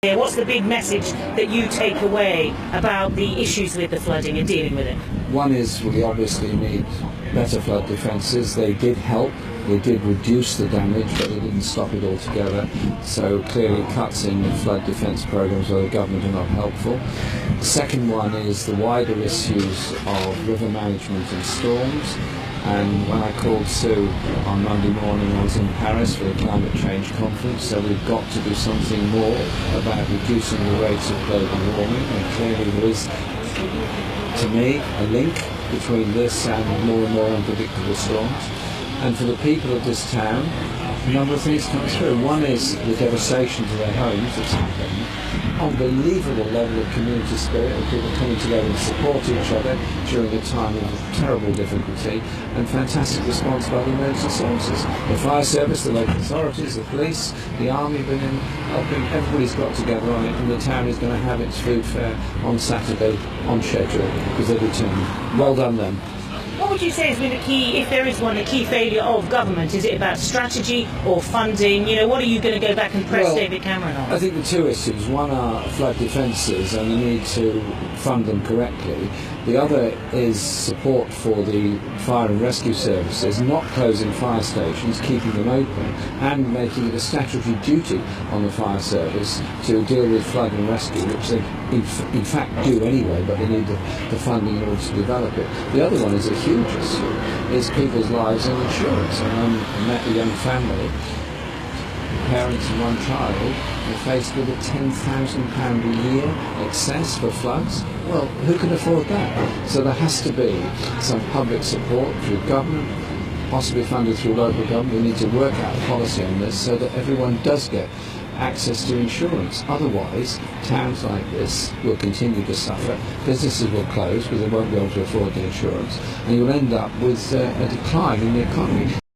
What's the big message that you take away about the issues with the flooding and dealing with it? One is we obviously need better flood defences. They did help, they did reduce the damage, but they didn't stop it altogether. So clearly cuts in the flood defence programmes by the government are not helpful. The second one is the wider issues of river management and storms. And when I called Sue on Monday morning, I was in Paris for the climate change conference, so we've got to do something more about reducing the rates of global warming, and clearly there is, to me, a link between this and more unpredictable storms. And for the people of this town, a number of things come through. One is the devastation to their homes that's happened. Unbelievable level of community spirit of people coming together to support each other during a time of terrible difficulty, and fantastic response by the emergency services. The fire service, the local authorities, the police, the army have been in helping. Everybody's got together on it, and the town is going to have its food fair on Saturday on schedule because they're determined. Well done them. What would you say has been the key, if there is one, the key failure of government? Is it about strategy or funding? You know, what are you going to go back and press David Cameron on? I think the two issues. One are flood defences and the need to fund them correctly. The other is support for the fire and rescue services, not closing fire stations, keeping them open, and making it a statutory duty on the fire service to deal with flood and rescue, which they in fact do anyway, but they need the funding in order to develop it. The other one is a huge issue, is people's lives and insurance. And I met a young family, parents and one child, are faced with a £10,000 a year excess for floods. Well, who can afford that? So there has to be some public support through government, possibly funded through local government. We need to work out a policy on this so that everyone does get access to insurance. Otherwise, towns like this will continue to suffer. Businesses will close because they won't be able to afford the insurance, and you'll end up with a decline in the economy.